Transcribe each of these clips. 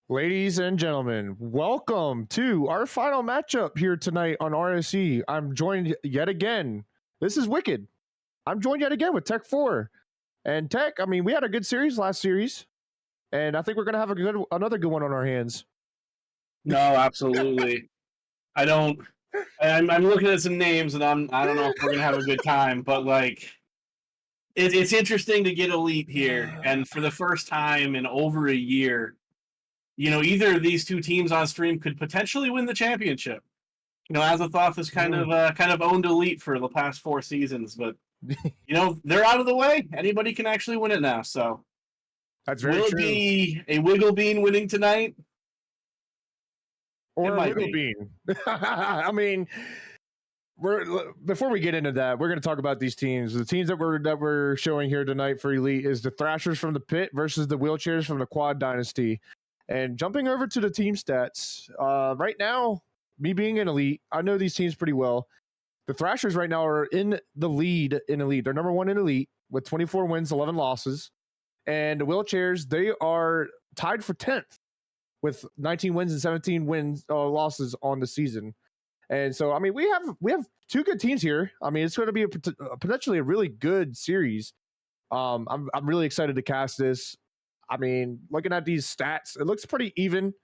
Ladies and gentlemen, welcome to our final matchup here tonight on RSC. I'm joined yet again. This is Wicked. I'm joined yet again with Tech 4. And Tech, I mean, we had a good series last series, and I think we're going to have another good one on our hands. No, absolutely. I'm looking at some names, and I don't know if we're going to have a good time, but like, it's interesting to get Elite here, and for the first time in over a year, either of these two teams on stream could potentially win the championship. Azathoth has kind of owned Elite for the past 4 seasons, but they're out of the way. Anybody can actually win it now. So that's very true. Will it be a Wigglebean winning tonight? Or a Wigglebean? I mean, before we get into that, we're going to talk about these teams. The teams that we're showing here tonight for Elite is the Thrashers from the Pit versus the Wheelchairs from the Quad Dynasty. And jumping over to the team stats, right now, me being an Elite, I know these teams pretty well. The Thrashers right now are in the lead in Elite. They're number 1 in Elite with 24 wins, 11 losses. And the Wheelchairs, they are tied for 10th with 19 wins and 17 losses on the season. And so, I mean, we have 2 good teams here. I mean, it's going to be potentially a really good series. I'm really excited to cast this. I mean, looking at these stats, it looks pretty even.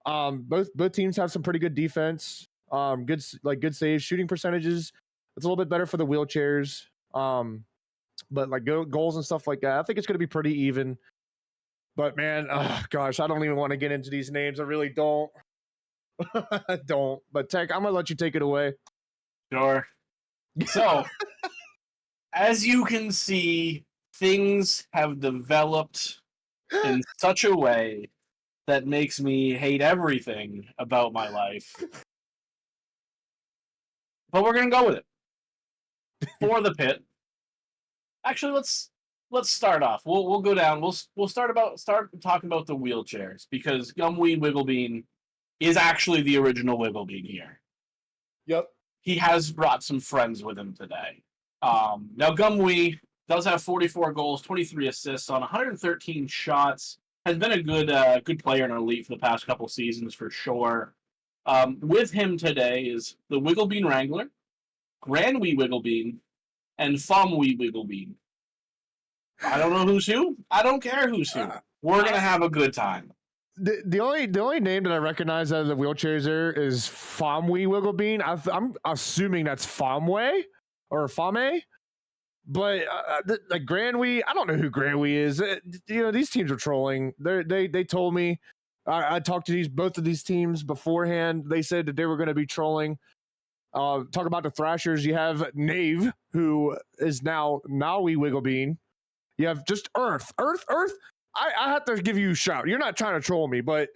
Both teams have some pretty good defense. Good saves, shooting percentages. It's a little bit better for the Wheelchairs. But like goals and stuff like that, I think it's going to be pretty even. But man, gosh, I don't even want to get into these names. I really don't. I don't. But Tech, I'm gonna let you take it away. Sure. So, as you can see, things have developed in such a way that makes me hate everything about my life. But we're gonna go with it. For the Pit. Actually, let's start off. We'll go down. We'll start talking about the Wheelchairs, because Fomwee Wigglebean is actually the original Wigglebean here. Yep. He has brought some friends with him today. Now Gumwee does have 44 goals, 23 assists on 113 shots. Has been a good player in Elite for the past couple seasons for sure. With him today is the Wigglebean Wrangler, granwee Wigglebean, and Fomwee Wigglebean. I don't know who's who. I don't care who's who. We're gonna have a good time. The only name that I recognize out of the Wheelchairs there is Fomwee Wigglebean. I'm assuming that's Fomwee or Fome. But like granwee, I don't know who granwee is. These teams are trolling. They told me. I talked to both of these teams beforehand. They said that they were going to be trolling. Talk about the Thrashers. You have Nave, who is now naweee Wigglebean. You have just Earth. I have to give you a shout. You're not trying to troll me, but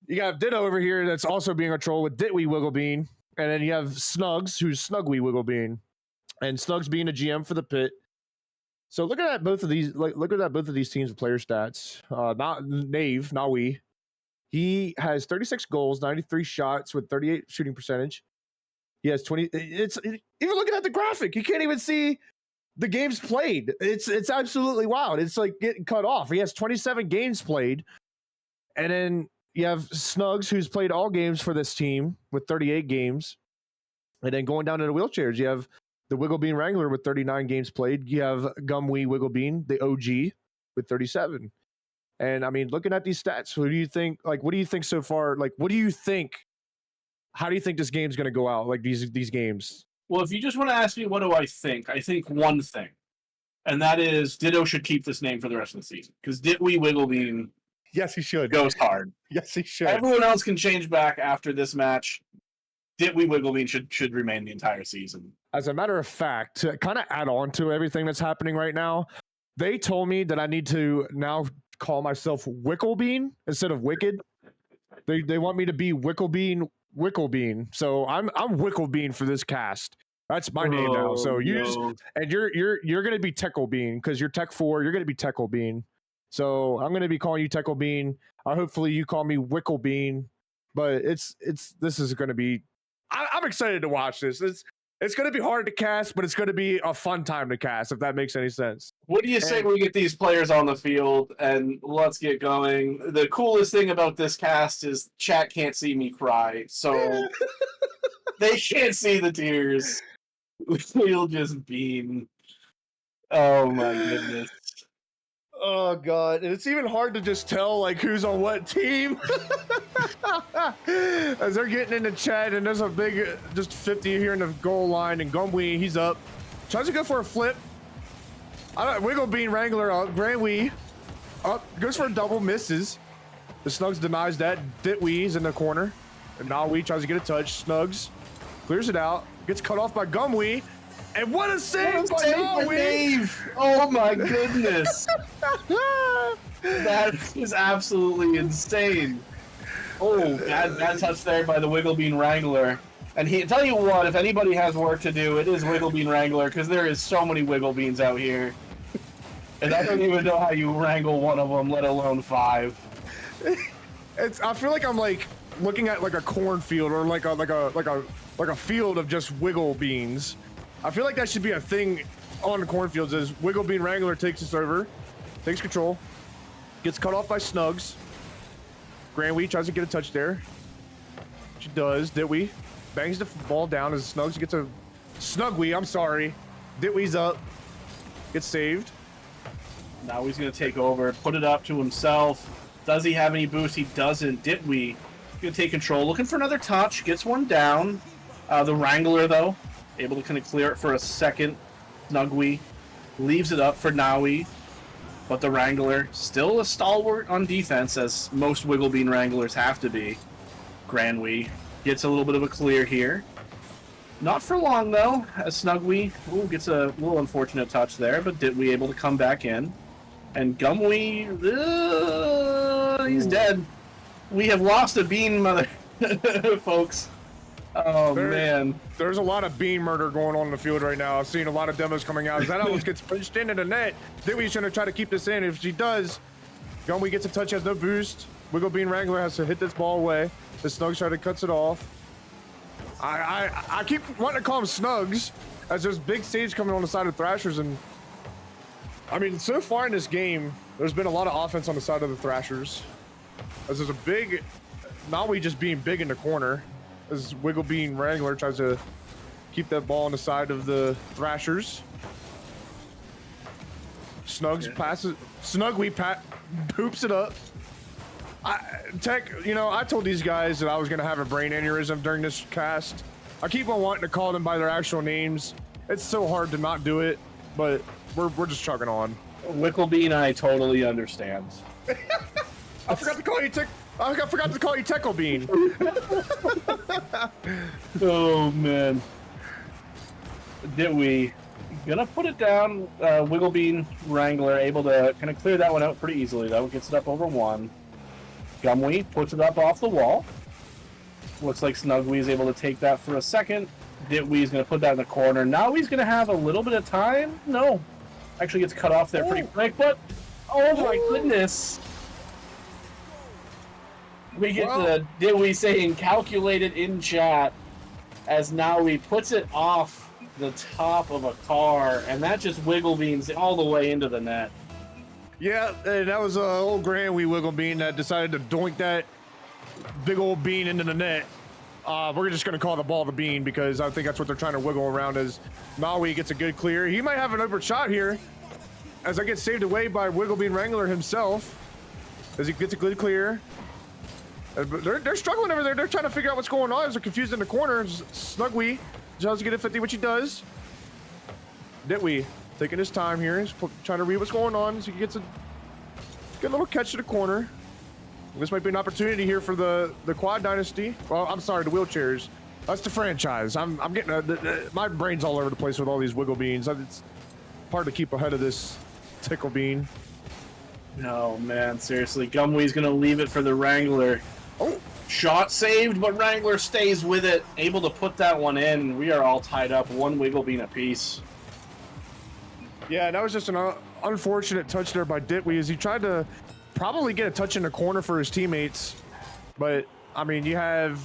you got Ditto over here that's also being a troll with ditwee Wigglebean, and then you have Snugs, who's snugwee Wigglebean. And Snugs being a GM for the Pit. So look at both of these. Look at both of these teams' player stats. Not naweee. He has 36 goals, 93 shots with 38 shooting percentage. He has 20. Even looking at the graphic, you can't even see the games played. It's absolutely wild. It's like getting cut off. He has 27 games played, and then you have Snugs, who's played all games for this team with 38 games. And then going down to the Wheelchairs, you have the Wigglebean Wrangler with 39 games played. You have Gumwee Wigglebean, the OG, with 37. And I mean, looking at these stats, what do you think? Like, what do you think so far? Like, what do you think? How do you think this game's going to go out? Like these games? Well, if you just want to ask me, what do I think one thing, and that is Ditto should keep this name for the rest of the season, because ditwee Wigglebean, yes, he should, goes hard. Yes, he should. Everyone else can change back after this match. Ditwee Wigglebean should remain the entire season. As a matter of fact, to kind of add on to everything that's happening right now, they told me that I need to now call myself Wigglebean instead of Wicked. They want me to be Wigglebean. So I'm Wigglebean for this cast. That's my name now. So you're gonna be Tecklebean because you're Tech 4. You're gonna be Tecklebean. So I'm gonna be calling you Tecklebean. Hopefully you call me Wigglebean. But this is gonna be. I'm excited to watch this. It's going to be hard to cast, but it's going to be a fun time to cast, if that makes any sense. What do you say we get these players on the field and let's get going? The coolest thing about this cast is chat can't see me cry, so they can't see the tears. We'll just beam. Oh my goodness. Oh god, and it's even hard to just tell like who's on what team as they're getting into chat, and there's a big just 50 here in the goal line, and gumwee, he's up, tries to go for a flip. Wigglebean Wrangler up, granwee up, goes for a double, misses. The Snugs denies that. Ditwee's in the corner, and naweee tries to get a touch. Snugs clears it out, gets cut off by gumwee. And what a save by naweee! Oh my goodness. That is absolutely insane. Oh, bad touch there by the Wigglebean Wrangler. And tell you what, if anybody has work to do, it is Wigglebean Wrangler, because there is so many Wigglebeans out here. And I don't even know how you wrangle one of them, let alone 5. I feel like I'm like looking at like a cornfield or like a field of just wiggle beans. I feel like that should be a thing on the cornfields. Is Wigglebean Wrangler takes us over, takes control, gets cut off by Snugs. granwee tries to get a touch there. She does. Ditwee bangs the ball down as Snugs gets a snugwee. I'm sorry. Ditwee's up, gets saved. Now he's going to take over, put it up to himself. Does he have any boost? He doesn't. Ditwee going to take control, looking for another touch, gets one down. The Wrangler, though, able to kind of clear it for a second. snugwee leaves it up for naweee, but the Wrangler still a stalwart on defense, as most Wigglebean Wranglers have to be. granwee gets a little bit of a clear here. Not for long, though, as snugwee gets a little unfortunate touch there, but ditwee able to come back in. And gumwee, he's dead. We have lost a bean, mother, folks. Oh, man. There's a lot of bean murder going on in the field right now. I've seen a lot of demos coming out. As that almost gets pushed into the net. Ditwee's going to try to keep this in. If she does, gumwee gets a touch, has no boost. Wigglebean Wrangler has to hit this ball away. The Snugs try to cuts it off. I keep wanting to call them Snugs, as there's big saves coming on the side of Thrashers, and I mean, so far in this game, there's been a lot of offense on the side of the Thrashers. As there's a big, naweee just being big in the corner, as Wigglebean Wrangler tries to keep that ball on the side of the Thrashers. Snugs passes, snugwee poops it up. Tech, you know, I told these guys that I was going to have a brain aneurysm during this cast. I keep on wanting to call them by their actual names. It's so hard to not do it, but we're just chugging on. Wigglebean, I totally understand. I forgot to call you Tecklebean. Oh, man. Ditwee gonna put it down. Wigglebean Wrangler able to kind of clear that one out pretty easily, though. Gets it up over 1. gumwee puts it up off the wall. Looks like snugwee is able to take that for a second. Ditwee is going to put that in the corner. Now he's going to have a little bit of time. No. Actually gets cut off there pretty quick, but oh my goodness. We get the Ditwee saying calculated in chat, as naweee puts it off the top of a car, and that just Wigglebeans all the way into the net. Yeah, and that was old granwee Wigglebean that decided to doink that big old bean into the net. We're just going to call the ball the bean, because I think that's what they're trying to wiggle around, as naweee gets a good clear. He might have an open shot here, as I get saved away by Wigglebean Wrangler himself, as he gets a good clear. They're struggling over there. They're trying to figure out what's going on, as they're confused in the corner. snugwee tries to get a 50, which he does. Ditwee taking his time here. He's trying to read what's going on, so he gets a good little catch to the corner. This might be an opportunity here for the quad dynasty. Well, I'm sorry, the wheelchairs. That's the franchise. I'm getting my brain's all over the place with all these wiggle beans. It's hard to keep ahead of this tickle bean. No, man, seriously. Gumwee's going to leave it for the Wrangler. Oh, shot saved, but Wrangler stays with it. Able to put that one in. We are all tied up. 1 Wigglebean apiece. Yeah, that was just an unfortunate touch there by Ditwee, as he tried to probably get a touch in the corner for his teammates. But, I mean, you have...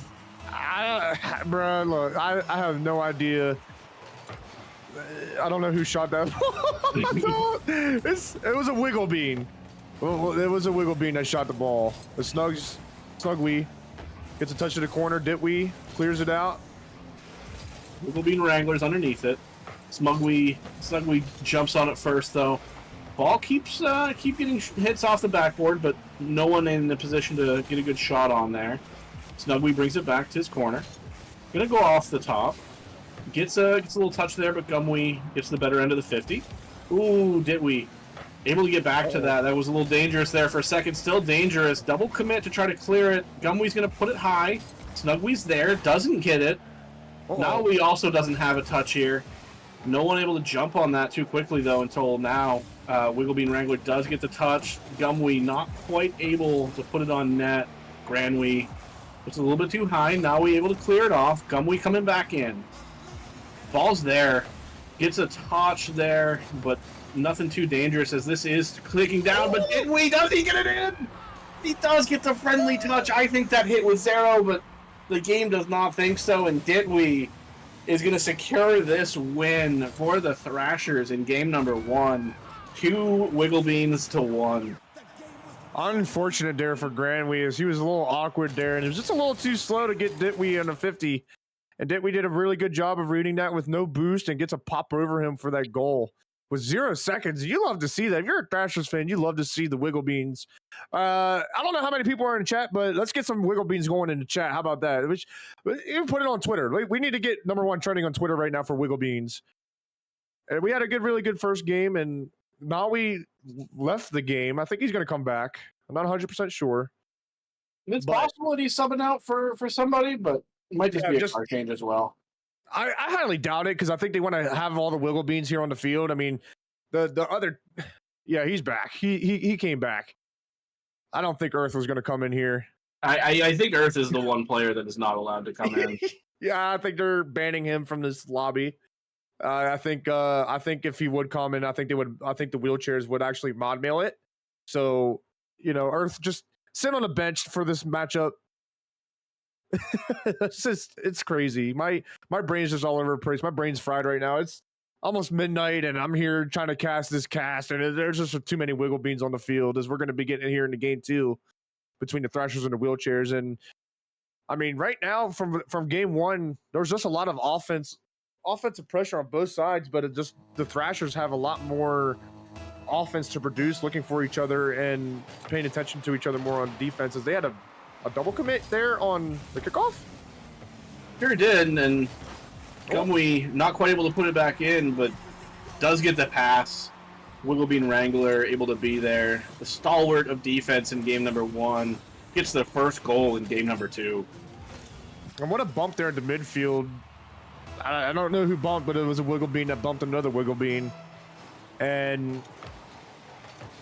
bro, look, I have no idea. I don't know who shot that. It was a Wigglebean. Well, it was a Wigglebean that shot the ball. The snugwee gets a touch to the corner. Ditwee clears it out. Wigglebean Wranglers underneath it. Snugwee jumps on it first though. Ball keeps getting hits off the backboard, but no one in the position to get a good shot on there. Snugwee brings it back to his corner. Gonna go off the top. Gets a little touch there, but gumwee gets the better end of the 50. Ooh, ditwee. Able to get back to that. That was a little dangerous there for a second. Still dangerous. Double commit to try to clear it. Gumwee's gonna put it high. Snugwee's there. Doesn't get it. Naweee also doesn't have a touch here. No one able to jump on that too quickly though until now. Wigglebean Wrangler does get the touch. Gumwee not quite able to put it on net. Granwee. It's a little bit too high. Naweee able to clear it off. Gumwee coming back in. Ball's there. Gets a touch there, but nothing too dangerous as this is clicking down. But ditwee, does he get it in? He does get the friendly touch. I think that hit was 0, but the game does not think so. And ditwee is going to secure this win for the Thrashers in game number 1. 2 Wigglebeans to 1. Unfortunate there for Granwee, as he was a little awkward there, and it was just a little too slow to get Ditwee on a 50. And Ditwee did a really good job of reading that with no boost and gets a pop over him for that goal. With 0 seconds, you love to see that. If you're a Thrashers fan, you love to see the Wigglebeans. I don't know how many people are in chat, but let's get some Wigglebeans going in the chat. How about that? Even put it on Twitter. We need to get #1 trending on Twitter right now for Wigglebeans. And we had a really good first game, and Naweee left the game. I think he's going to come back. I'm not 100% sure. It's possible that he's subbing out for somebody, but it might just be a card change as well. I highly doubt it because I think they want to have all the Wigglebeans here on the field. I mean, the other, yeah, he's back. He came back. I don't think Earth was going to come in here. I think Earth is the one player that is not allowed to come in. Yeah, I think they're banning him from this lobby. I think if he would come in, I think the wheelchairs would actually mod mail it. So, Earth just sit on a bench for this matchup. It's crazy. My brain's just all over the place. My brain's fried right now. It's almost midnight and I'm here trying to cast this cast, and there's just too many Wigglebeans on the field, as we're going to be getting here in the game 2 between the Thrashers and the wheelchairs. And I mean, right now from game 1, there's just a lot of offensive pressure on both sides, but the Thrashers have a lot more offense to produce, looking for each other and paying attention to each other more on defense, as they had a double commit there on the kickoff. Sure did, and gumwee not quite able to put it back in, but does get the pass. Wigglebean Wrangler able to be there. The stalwart of defense in game number 1 gets the first goal in game number 2. And what a bump there in the midfield. I don't know who bumped, but it was a Wigglebean that bumped another Wigglebean. And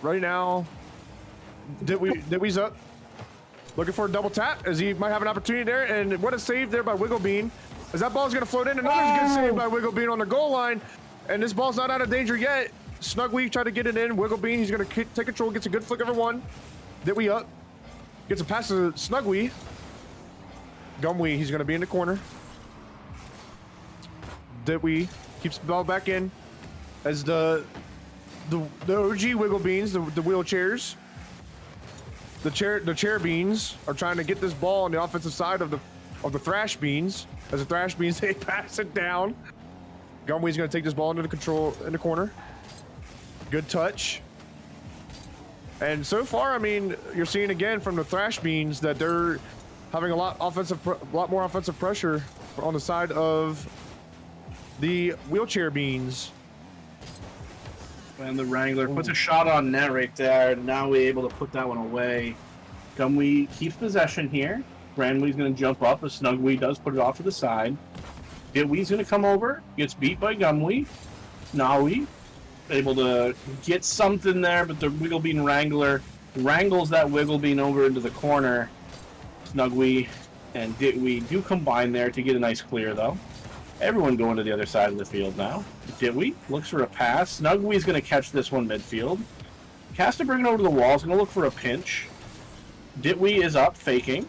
right now, Ditwee's up. Looking for a double tap, as he might have an opportunity there. And what a save there by Wigglebean, as that ball's going to float in. Another good save by Wigglebean on the goal line. And this ball's not out of danger yet. Snugwee tried to get it in. Wigglebean, he's going to take control, gets a good flick over one. Ditwee up. Gets a pass to Snugwee. Gumwee, he's going to be in the corner. Ditwee keeps the ball back in, as the OG Wigglebeans, the wheelchairs, the chair beans are trying to get this ball on the offensive side of the Thrash Beans. As the Thrash Beans, they pass it down. Gumwee's going to take this ball into the control in the corner. Good touch. And so far, I mean, you're seeing again from the Thrash Beans that they're having a lot more offensive pressure on the side of the wheelchair beans. And the Wrangler puts a shot on net right there. Now we're able to put that one away. Gumwee keeps possession here. Granwee's going to jump up, but Snugwee does put it off to the side. Ditwee's going to come over, gets beat by Gumwee. Naweee able to get something there, but the Wigglebean Wrangler wrangles that Wigglebean over into the corner. Snugwee and Ditwee do combine there to get a nice clear, though. Everyone going to the other side of the field now. Ditwee looks for a pass. Snugwee's going to catch this one midfield. Has to bring it over to the wall. He's going to look for a pinch. Ditwee is up, faking.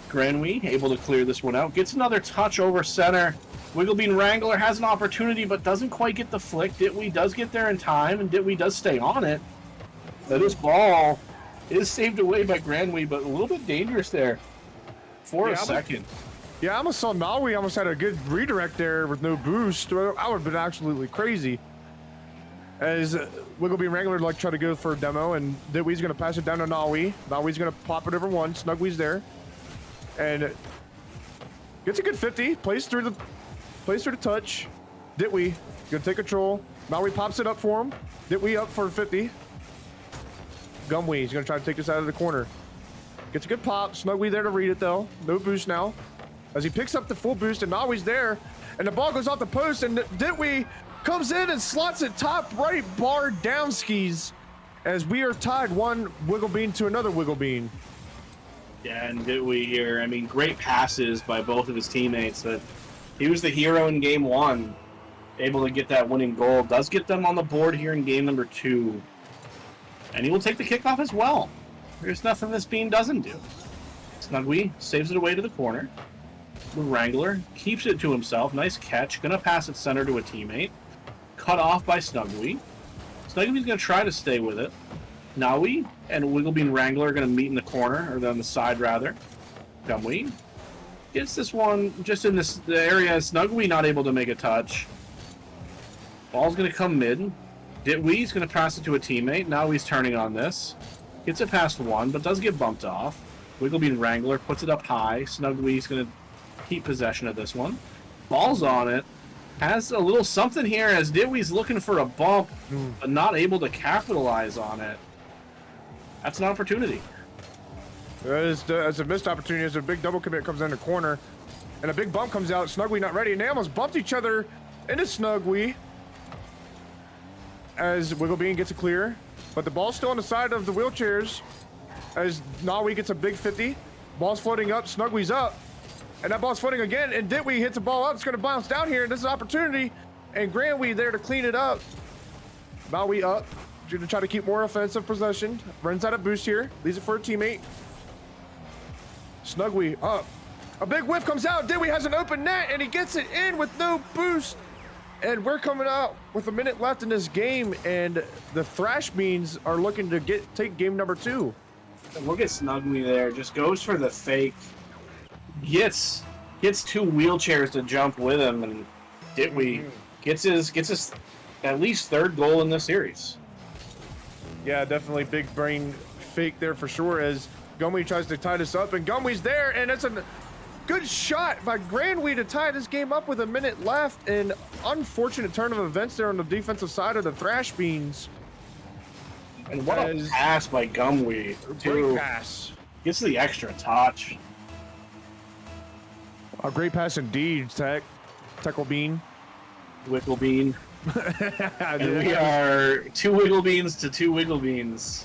Granwee able to clear this one out. Gets another touch over center. Wigglebean Wrangler has an opportunity, but doesn't quite get the flick. ditwee does get there in time, and ditwee does stay on it. But his ball is saved away by granwee, but a little bit dangerous there for a second. Yeah, I almost saw naweee almost had a good redirect there with no boost. I would have been absolutely crazy. As Wigglebean Wrangler like try to go for a demo, and ditwee's going to pass it down to naweee. nawee's going to pop it over one. snugwee's there. And gets a good 50. Plays through the touch. ditwee gonna take control. naweee pops it up for him. ditwee up for 50. Gumwee's gonna try to take this out of the corner. Gets a good pop. snugwee there to read it though. No boost now. As he picks up the full boost, and nawee's there, and the ball goes off the post, and ditwee comes in and slots it top right bar down skis. As we are tied one Wigglebean to another Wigglebean. Yeah, and ditwee here, I mean, great passes by both of his teammates. That he was the hero in game one, able to get that winning goal. Does get them on the board here in game number 2. And he will take the kickoff as well. There's nothing this bean doesn't do. snugwee saves it away to the corner. The Wrangler keeps it to himself. Nice catch. Gonna pass it center to a teammate. Cut off by snugwee. snugwee's gonna try to stay with it. naweee and Wigglebean Wrangler are going to meet in the corner, or on the side rather. gumwee gets this one just in the area. snugwee not able to make a touch. Ball's going to come mid. ditwee's going to pass it to a teammate. nawee's turning on this. Gets it past one, but does get bumped off. Wigglebean Wrangler puts it up high. snugwee's going to keep possession of this one. Ball's on it. Has a little something here as ditwee's looking for a bump, but not able to capitalize on it. That's an opportunity. That's a missed opportunity as a big double commit comes in the corner. And a big bump comes out. snugwee not ready. And they almost bumped each other into snugwee. As Wigglebean gets a clear. But the ball's still on the side of the wheelchairs. As naweee gets a big 50. Ball's floating up. snugwee's up. And that ball's floating again. And ditwee hits the ball up. It's going to bounce down here. And this is an opportunity. And granwee there to clean it up. naweee up. Going to try to keep more offensive possession. Runs out of boost here. Leaves it for a teammate. snugwee up. A big whiff comes out. ditwee has an open net, and he gets it in with no boost. And we're coming out with a minute left in this game, and the Thrash Beans are looking to take game number 2. And look at snugwee there. Just goes for the fake. Gets 2 wheelchairs to jump with him, and ditwee gets his at least 3rd goal in the series. Yeah, definitely big brain fake there for sure as gumwee tries to tie this up, and gumwee's there, and it's a good shot by granwee to tie this game up with a minute left. An unfortunate turn of events there on the defensive side of the Thrash Beans. And what a pass by gumwee. Great pass. Gets the extra touch. A great pass indeed, Wigglebean. Wigglebean. And we are 2 Wigglebeans to 2 Wigglebeans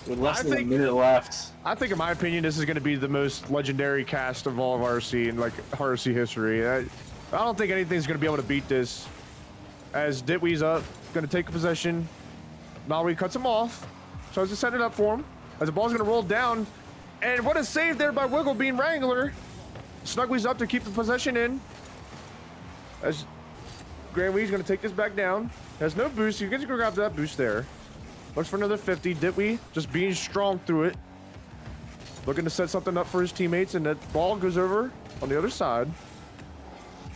with less than a minute left. I think, in my opinion, this is going to be the most legendary cast of all of RSC in like RSC history. I don't think anything's going to be able to beat this. As ditwee's up, going to take possession. naweee cuts him off, tries to set it up for him. As the ball's going to roll down, and what a save there by Wigglebean Wrangler. snugwee's up to keep the possession in. As granwee's going to take this back down. Has no boost. You can just grab that boost there. Looks for another 50. ditwee just being strong through it. Looking to set something up for his teammates, and that ball goes over on the other side.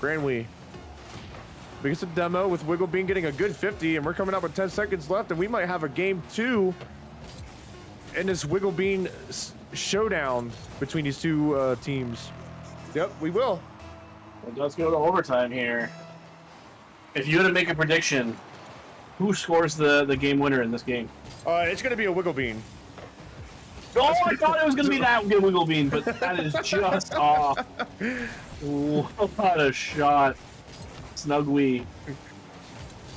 granwee gets a demo with Wigglebean getting a good 50, and we're coming up with 10 seconds left, and we might have a game 2 in this Wigglebean showdown between these 2 teams. Yep, we will. It does go to overtime here. If you had to make a prediction, who scores the game winner in this game? It's going to be a Wigglebean. Oh, I thought it was going to be that Wigglebean, but that is just off. What a shot. snugwee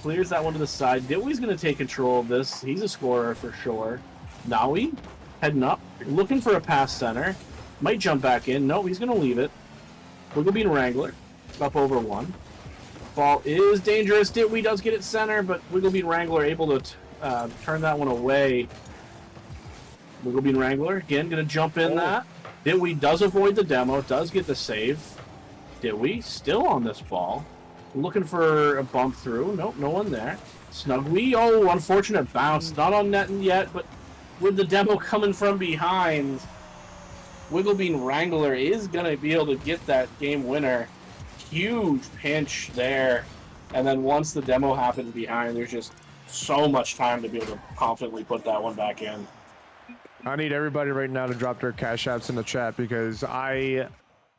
clears that one to the side. ditwee's going to take control of this. He's a scorer for sure. naweee heading up, looking for a pass center. Might jump back in. No, he's going to leave it. Wigglebean Wrangler up over 1. Ball is dangerous. ditwee does get it center, but Wigglebean Wrangler able to turn that one away. Wigglebean Wrangler again going to jump in that. ditwee does avoid the demo, does get the save. ditwee still on this ball. Looking for a bump through. Nope, no one there. Snugwee. Oh, unfortunate bounce. Not on net yet, but with the demo coming from behind, Wigglebean Wrangler is going to be able to get that game winner. Huge pinch there. And then once the demo happens behind, there's just so much time to be able to confidently put that one back in. I need everybody right now to drop their cash apps in the chat because I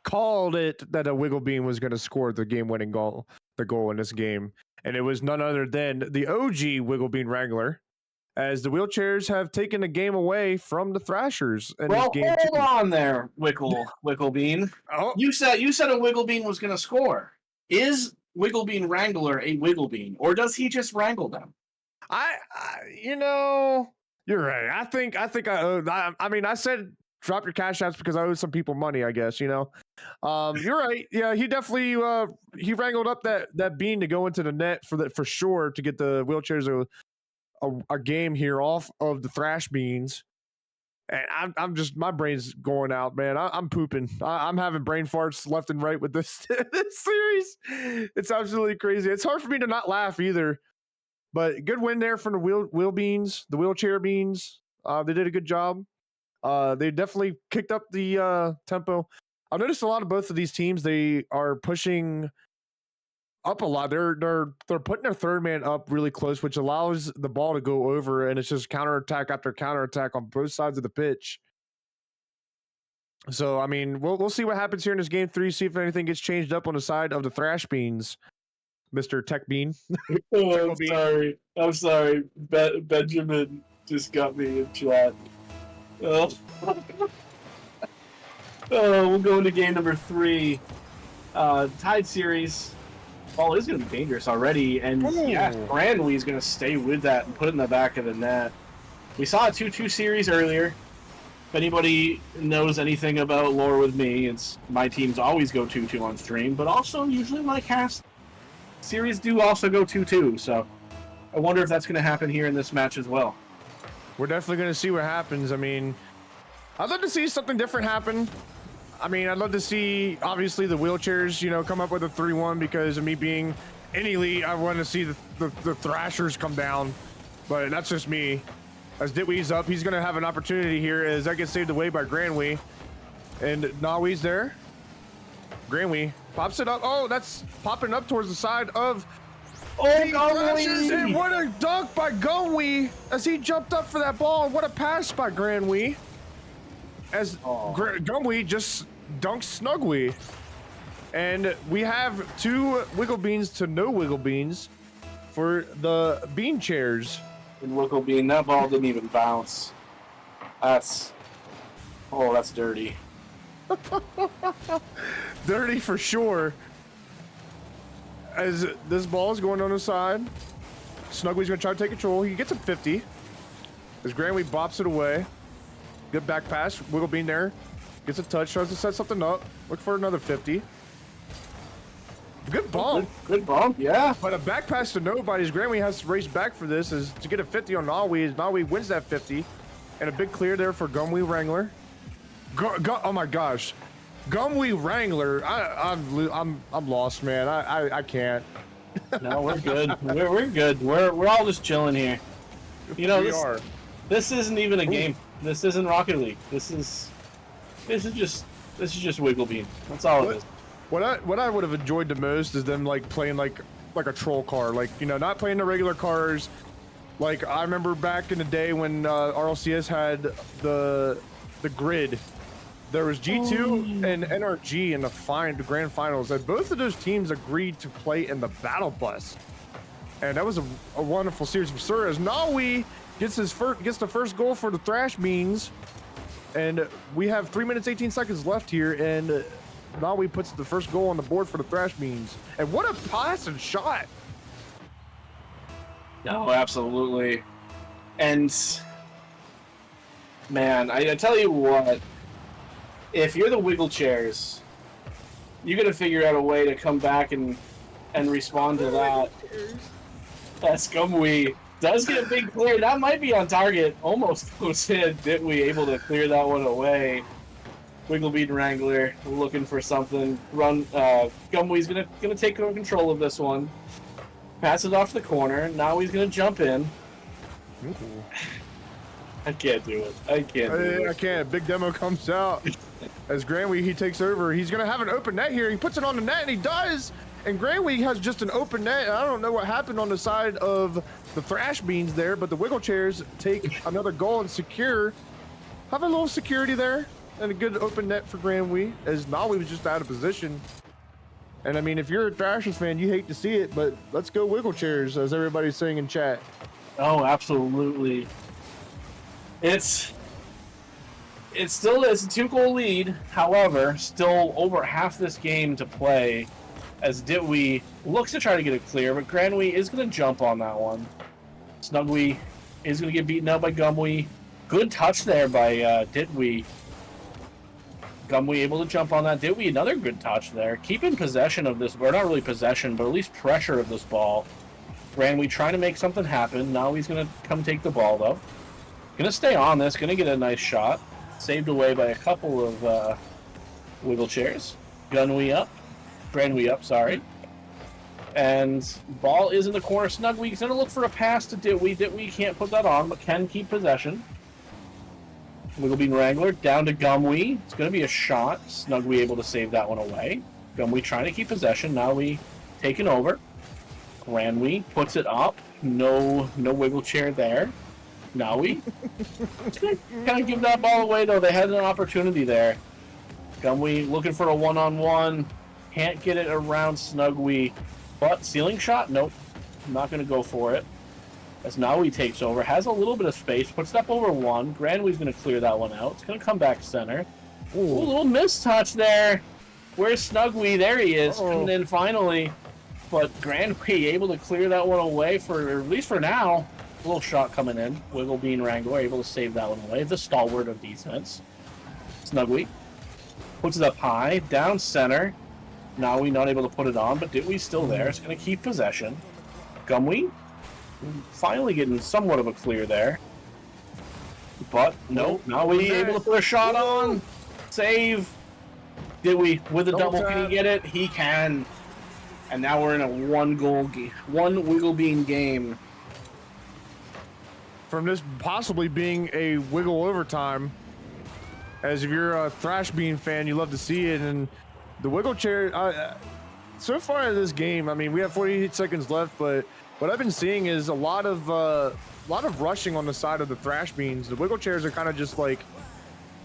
called it that a Wigglebean was going to score the game-winning goal, the goal in this game. And it was none other than the OG Wigglebean Wrangler, as the wheelchairs have taken the game away from the Thrashers in this game. Hold on there, Wigglebean. Oh. You said a Wigglebean was going to score. Is Wigglebean Wrangler a Wigglebean, or does he just wrangle them? You know, you're right. I mean, I said drop your cash apps because I owe some people money, I guess, you know. You're right. Yeah, he definitely he wrangled up that bean to go into the net for sure to get the wheelchairs a game here off of the Thrash Beans. And I'm just, my brain's going out, man. I'm pooping. I'm having brain farts left and right with this series. It's absolutely crazy. It's hard for me to not laugh either. But good win there from the wheel beans, the wheelchair beans. They did a good job. They definitely kicked up the tempo. I've noticed a lot of both of these teams. They are pushing up a lot. They're putting their third man up really close, which allows the ball to go over, and it's just counterattack after counterattack on both sides of the pitch. So I mean, we'll see what happens here in this game 3. See if anything gets changed up on the side of the Thrash Beans, Mr. Tech Bean. Oh, I'm sorry. Benjamin just got me in chat. Oh. We'll go into game number 3. Tied series. Ball is going to be dangerous already, and yeah, granwee is going to stay with that and put it in the back of the net. We saw a 2-2 series earlier. If anybody knows anything about lore with me, it's my teams always go 2-2 on stream, but also usually my cast series do also go 2-2, so I wonder if that's going to happen here in this match as well. We're definitely going to see what happens. I mean, I'd love to see something different happen. I mean, I'd love to see, obviously, the wheelchairs, you know, come up with a 3-1 because of me being in elite. I want to see the Thrashers come down, but that's just me. As ditwee's up, he's going to have an opportunity here as that gets saved away by granwee. And nawee's there. granwee pops it up. Oh, that's popping up towards the side of gumwee! And what a dunk by gumwee as he jumped up for that ball. What a pass by granwee. As gumwee just dunks snugwee. And we have 2 Wigglebeans to no Wigglebeans for the bean chairs. And Wigglebean, that ball didn't even bounce. That's dirty. Dirty for sure. As this ball is going on the side, Snugwee's gonna try to take control. He gets a 50. As granwee bops it away. Good back pass. Wigglebean there. Gets a touch. Tries to set something up. Look for another 50. Good bump. Good bump, yeah. But a back pass to nobody's. granwee has to race back for this is to get a 50 on naweee. naweee wins that 50. And a big clear there for gumwee Wrangler. Oh my gosh. Gumwee Wrangler. I'm lost, man. I can't. No, we're good. We're good. We're all just chilling here. You know, this isn't even a game. This isn't Rocket League. This is just Wigglebean. That's all it is. What I would have enjoyed the most is them like playing like a troll car, like, you know, not playing the regular cars. Like I remember back in the day when RLCS had the grid. There was G2 and NRG in the grand finals, and both of those teams agreed to play in the battle bus, and that was a wonderful series for sure. As naweee gets the first goal for the Thrash Beans, and we have 3 minutes 18 seconds left here, and naweee puts the first goal on the board for the Thrash Beans. And what a pass and shot! No, absolutely. And man, I tell you what. If you're the Wiggle Chairs, you got to figure out a way to come back and respond to that. That's gumwee. Does get a big clear. That might be on target. Almost goes in. ditwee able to clear that one away. Wigglebean Wrangler looking for something. Gumwee's gonna take control of this one. Pass it off the corner. Now he's gonna jump in. Ooh. I can't do it. I can't. Big demo comes out. As granwee, he takes over. He's going to have an open net here. He puts it on the net, and he does. And granwee has just an open net. I don't know what happened on the side of the thrash beans there, but the wiggle chairs take another goal and secure. Have a little security there and a good open net for granwee, as naweee was just out of position. And I mean, if you're a Thrashers fan, you hate to see it, but let's go wiggle chairs, as everybody's saying in chat. Oh, absolutely. It's a 2-goal lead. However, still over half this game to play, as ditwee looks to try to get it clear, but granwee is going to jump on that one. Snugwee is going to get beaten up by gumwee. Good touch there by ditwee. Gumwee able to jump on that. Ditwee, another good touch there. Keeping possession of this, or not really possession, but at least pressure of this ball. Granwee trying to make something happen. Now he's going to come take the ball, though. Going to stay on this. Going to get a nice shot. Saved away by a couple of wiggle chairs. Granwee up, sorry. And ball is in the corner. Snugwee's going to look for a pass to ditwee. Ditwee can't put that on, but can keep possession. Wigglebean Wrangler down to gumwee. It's going to be a shot. Snugwee able to save that one away. Gumwee trying to keep possession. Naweee taking over. Granwee puts it up. No wiggle chair there. Naweee. Kind of give that ball away, though. They had an opportunity there. Gumwee looking for a one-on-one. Can't get it around Snugwee. But ceiling shot? Nope. Not going to go for it. As Naweee takes over. Has a little bit of space. Puts it up over one. Granwee's going to clear that one out. It's going to come back center. Ooh, a little mistouch there. Where's Snugwee? There he is. And then finally, but Granwee able to clear that one away for, at least for now. A little shot coming in. Wigglebean Wrangler able to save that one away. The stalwart of defense. Snugwee puts it up high, down center. Naweee not able to put it on, but ditwee's still there. It's going to keep possession. Gumwee finally getting somewhat of a clear there. But no, Naweee able to put a shot on. Save. Ditwee with a double. Can he get it? He can. And now we're in a one Wigglebean game. From this possibly being a wiggle overtime, as if you're a Thrash Bean fan, you love to see it. And the wiggle chair, so far in this game, I mean, we have 48 seconds left, but what I've been seeing is a lot of rushing on the side of the Thrash Beans. The wiggle chairs are kind of just like,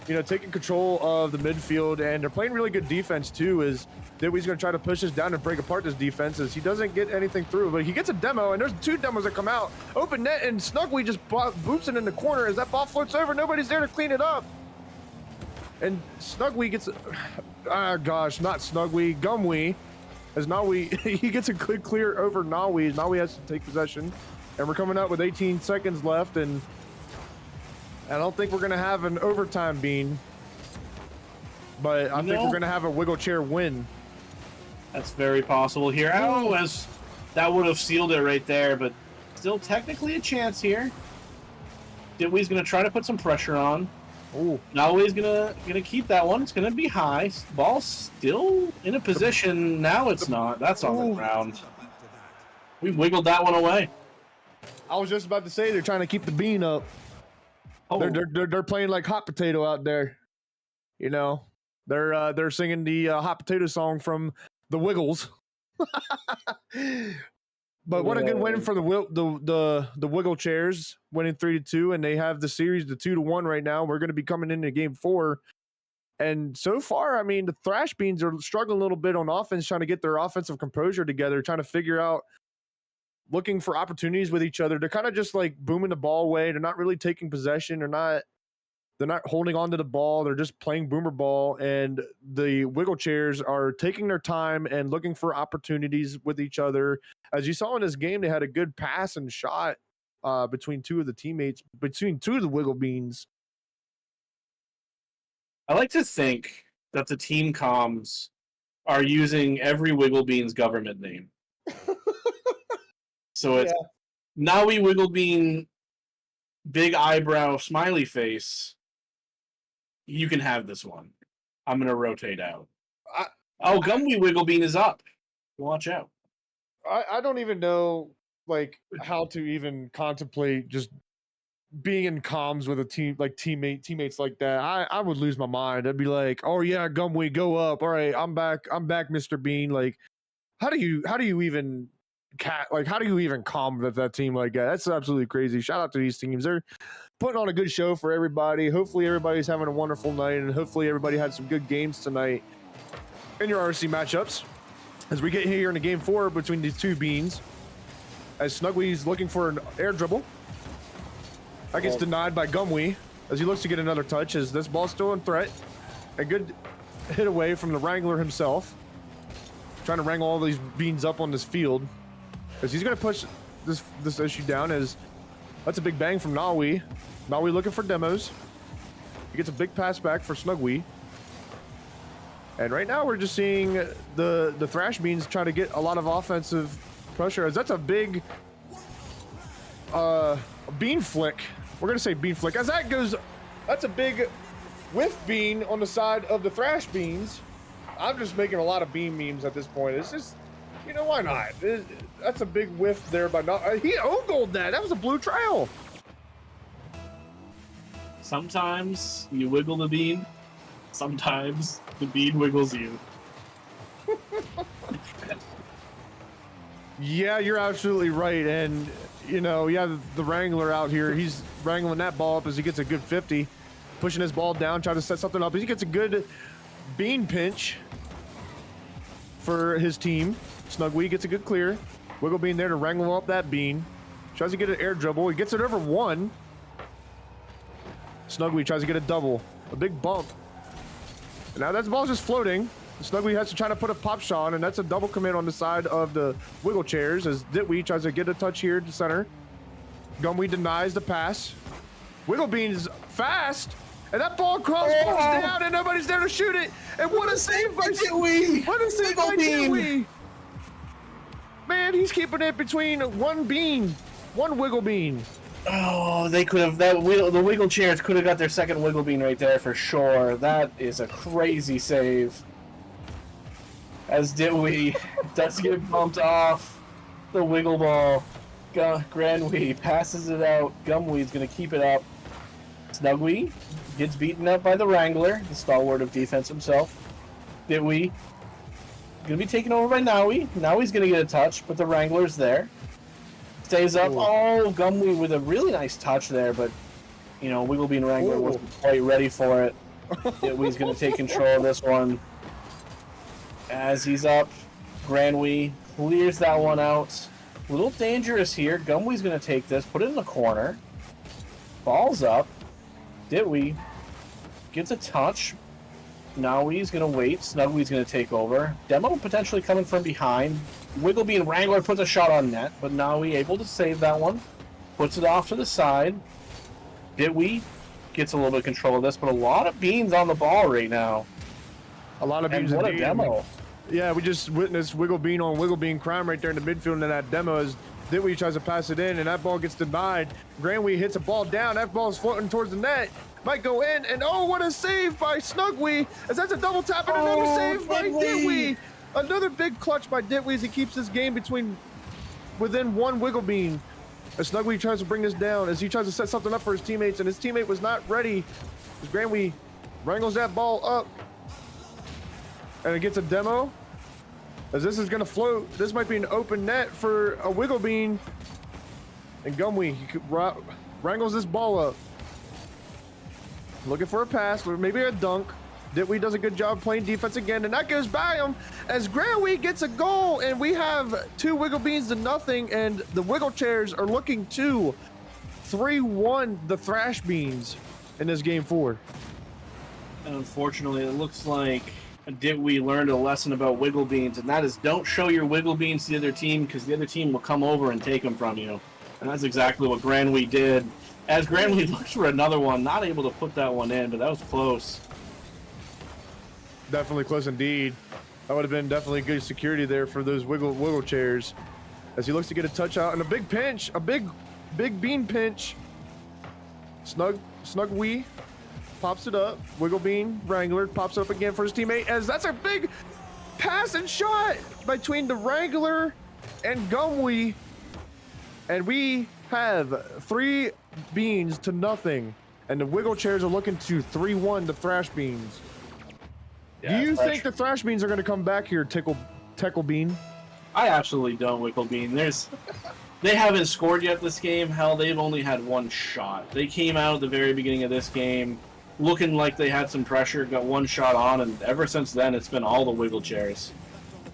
you know, taking control of the midfield, and they're playing really good defense too. Is Ditwee's going to try to push us down and break apart this defense, as he doesn't get anything through, but he gets a demo, and there's two demos that come out. Open net, and Snugwee just boops it in the corner. As that ball floats over, nobody's there to clean it up. And Snugwee gets, gosh, not Snugwee, gumwee. As Naweee, he gets a good clear over Naweee. Naweee has to take possession, and we're coming out with 18 seconds left, and I don't think we're going to have an overtime bean, but I think we're going to have a wiggle chair win. That's very possible here. Oh, as that would have sealed it right there, but still technically a chance here. Ditwee's going to try to put some pressure on. Ooh. Nawee's gonna keep that one. It's gonna be high. Ball's still in a position. Now it's not. That's on the ground. We wiggled that one away. I was just about to say they're trying to keep the bean up. Oh. They're playing like hot potato out there. You know, they're singing the hot potato song from the Wiggles. But what a good win for the wiggle chairs, winning 3-2, and they have the series to 2-1 right now. We're going to be coming into game 4, and so far, I mean, the Thrash Beans are struggling a little bit on offense, trying to get their offensive composure together, trying to figure out, looking for opportunities with each other. They're kind of just like booming the ball away. They're not really taking possession. They're not holding on to the ball. They're just playing boomer ball, and the wiggle chairs are taking their time and looking for opportunities with each other. As you saw in this game, they had a good pass and shot between two of the teammates, between two of the wiggle beans. I like to think that the team comms are using every Wigglebean's government name. So it's Naweee Wigglebean, big eyebrow, smiley face. You can have this one. I'm going to rotate out. I, Gumwee Wigglebean is up. Watch out. I don't even know like how to even contemplate just being in comms with a team like teammates like that. I would lose my mind. I'd be like, oh yeah, Gumwee, go up. All right, I'm back, Mr. Bean. Like, how do you even how do you even calm that team like that? That's absolutely crazy. Shout out to these teams. They're putting on a good show for everybody. Hopefully everybody's having a wonderful night, and hopefully everybody had some good games tonight in your RSC matchups. As we get here into game 4 between these two beans, as snugwee's looking for an air dribble. That gets denied by Gumwee as he looks to get another touch, as this ball's still in threat. A good hit away from the wrangler himself, trying to wrangle all these beans up on this field, as he's going to push this issue down. As that's a big bang from naweee. naweee looking for demos. He gets a big pass back for snugwee. And right now we're just seeing the Thrash Beans try to get a lot of offensive pressure, as that's a big bean flick. We're gonna say bean flick, as that goes. That's a big whiff bean on the side of the Thrash Beans. I'm just making a lot of bean memes at this point. It's just, you know, why not? That's a big whiff there by not. He ogled that. That was a blue trail. Sometimes you wiggle the bean. Sometimes the bean wiggles you. Yeah, you're absolutely right. And, you know, yeah, the wrangler out here, he's wrangling that ball up as he gets a good 50, pushing his ball down, trying to set something up. He gets a good bean pinch for his team. snugwee gets a good clear. Wigglebean there to wrangle up that bean. Tries to get an air dribble. He gets it over one. snugwee tries to get a double. A big bump. And now that ball's just floating. snugwee has to try to put a pop shot on, and that's a double commit on the side of the wiggle chairs as ditwee tries to get a touch here to center. Gumwee denies the pass. Wigglebean is fast, and that ball falls down, and nobody's there to shoot it. And what a save by ditwee! What a save by ditwee! Man, he's keeping it between one Wigglebean. Oh, they could have. The wiggle chairs could have got their second Wigglebean right there for sure. That is a crazy save. As ditwee does get bumped off the wiggle ball. granwee passes it out. Gumwee's going to keep it up. snugwee gets beaten up by the wrangler, the stalwart of defense himself. ditwee going to be taken over by naweee. nawee's going to get a touch, but the wrangler's there. Stays up. Oh, Gumwee with a really nice touch there, but, you know, Wigglebean Wrangler wasn't quite ready for it. Ditwee's going to take control of this one. As he's up, granwee clears that one out. A little dangerous here. Gumwee's going to take this, put it in the corner. Ball's up. ditwee gets a touch. nawee's going to wait. snugwee's going to take over. Demo potentially coming from behind. Wigglebean Wrangler puts a shot on net, but naweee able to save that one. Puts it off to the side. ditwee gets a little bit of control of this, but a lot of beans on the ball right now. A lot of beans. And what a demo. Yeah, we just witnessed Wigglebean on Wigglebean crime right there in the midfield in that demo as ditwee tries to pass it in, and that ball gets denied. granwee hits a ball down. That ball's floating towards the net. Might go in, and oh, what a save by snugwee, as that's a double tap and another save by ditwee. Another big clutch by ditwee as he keeps this game within one Wigglebean. As snugwee tries to bring this down, as he tries to set something up for his teammates, and his teammate was not ready. As granwee wrangles that ball up, and it gets a demo. As this is going to float, this might be an open net for a Wigglebean. And Gumwee wrangles this ball up. Looking for a pass, or maybe a dunk. ditwee does a good job playing defense again, and that goes by him as granwee gets a goal, and we have 2 Wigglebeans to nothing, and the wiggle chairs are looking to 3-1 the Thrash Beans in this game 4. And unfortunately, it looks like ditwee learned a lesson about Wigglebeans, and that is don't show your Wigglebeans to the other team, because the other team will come over and take them from you. And that's exactly what granwee did. As granwee looks for another one, not able to put that one in, but that was close. Definitely close indeed. That would have been definitely good security there for those wiggle chairs. As he looks to get a touch out and a big pinch, a big bean pinch. snugwee pops it up. Wigglebean, Wrangler, pops it up again for his teammate, as that's a big pass and shot between the Wrangler and gumwee. And we have 3 beans to nothing. And the Wiggle Chairs are looking to 3-1 the Thrash Beans. Yeah, do you think the Thrash Beans are going to come back here, Tickle Bean? I absolutely don't, Wigglebean. They haven't scored yet this game. Hell, they've only had 1 shot. They came out at the very beginning of this game looking like they had some pressure, got 1 shot on, and ever since then, it's been all the Wiggle Chairs.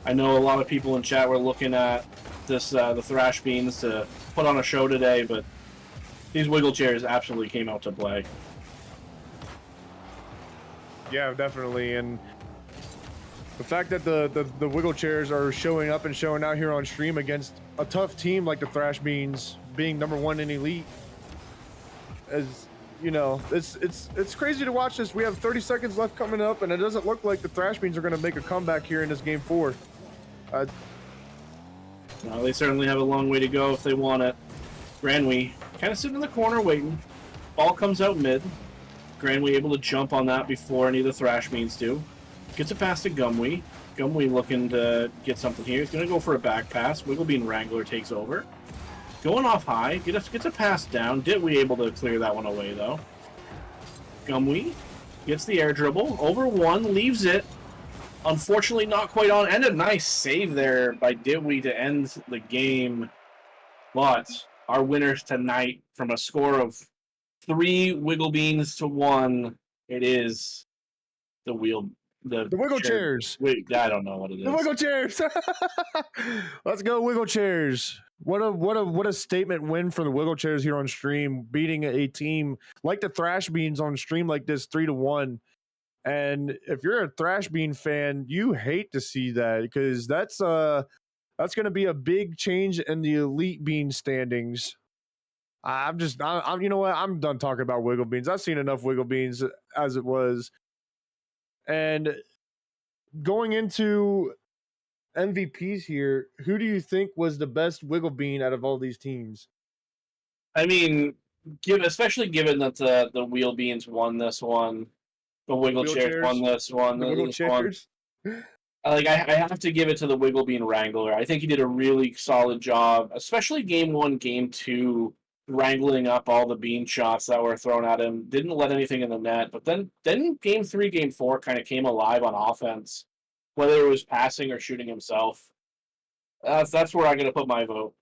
I know a lot of people in chat were looking at this the Thrash Beans to put on a show today, but these Wiggle Chairs absolutely came out to play. Yeah, definitely. And the fact that the Wiggle Chairs are showing up and showing out here on stream against a tough team like the Thrash Beans, being #1 in Elite, as you know, it's crazy to watch this. We have 30 seconds left coming up, and it doesn't look like the Thrash Beans are going to make a comeback here in this game 4. Well, they certainly have a long way to go if they want it. granwee kind of sitting in the corner waiting. Ball comes out mid. granwee able to jump on that before any of the Thrash Beans do. Gets it past to gumwee. gumwee looking to get something here. He's going to go for a back pass. Wigglebean Wrangler takes over. Going off high. Gets a pass down. ditwee able to clear that one away, though. gumwee gets the air dribble. Over 1. Leaves it. Unfortunately, not quite on. And a nice save there by ditwee to end the game. But our winners tonight, from a score of 3 Wigglebeans to 1, it is the Wiggle Chairs. Wait, I don't know what it is. The Wiggle Chairs. Let's go, Wiggle Chairs. What a statement win for the Wiggle Chairs here on stream, beating a team like the Thrash Beans on stream like this 3-1. And if you're a Thrash Bean fan, you hate to see that, because that's going to be a big change in the Elite Bean standings. I'm you know what? I'm done talking about Wiggle Beans. I've seen enough Wiggle Beans as it was. And going into MVPs here, who do you think was the best Wiggle Bean out of all these teams? I mean, especially given that the Wheel Beans won this one, the Wiggle Chairs won this one, the Wiggle Chairs. I have to give it to the Wigglebean Wrangler. I think he did a really solid job, especially game 1, game 2, wrangling up all the bean shots that were thrown at him. Didn't let anything in the net. But then game 3, game 4 kind of came alive on offense, whether it was passing or shooting himself. That's where I'm going to put my vote.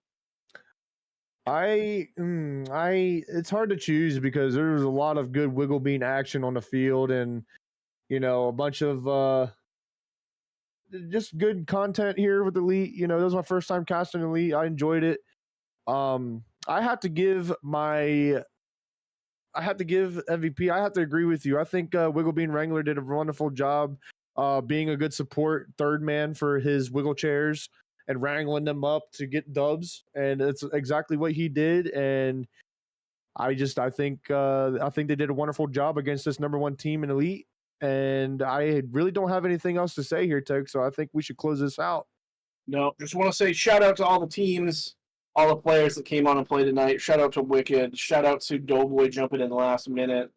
It's hard to choose, because there was a lot of good Wigglebean action on the field, and you know, a bunch of just good content here with Elite. You know, this was my first time casting Elite. I enjoyed it. I have to give MVP. I have to agree with you. I think Wigglebean Wrangler did a wonderful job being a good support third man for his Wiggle Chairs and wrangling them up to get dubs, and it's exactly what he did. And I think they did a wonderful job against this #1 team in Elite. And I really don't have anything else to say here, Tug, so I think we should close this out. No, just want to say shout out to all the teams, all the players that came on and played tonight. Shout out to Wicked. Shout out to Doughboy jumping in the last minute.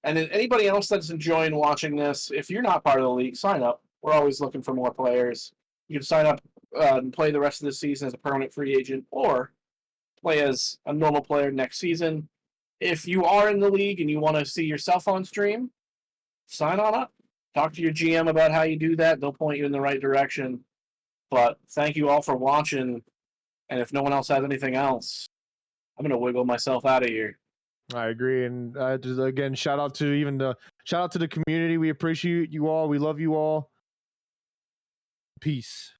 And then anybody else that's enjoying watching this, if you're not part of the league, sign up. We're always looking for more players. You can sign up and play the rest of the season as a permanent free agent, or play as a normal player next season. If you are in the league and you want to see yourself on stream, sign on up. Talk to your GM about how you do that. They'll point you in the right direction. But thank you all for watching. And if no one else has anything else, I'm going to wiggle myself out of here. I agree. And just, again, shout out to the community. We appreciate you all. We love you all. Peace.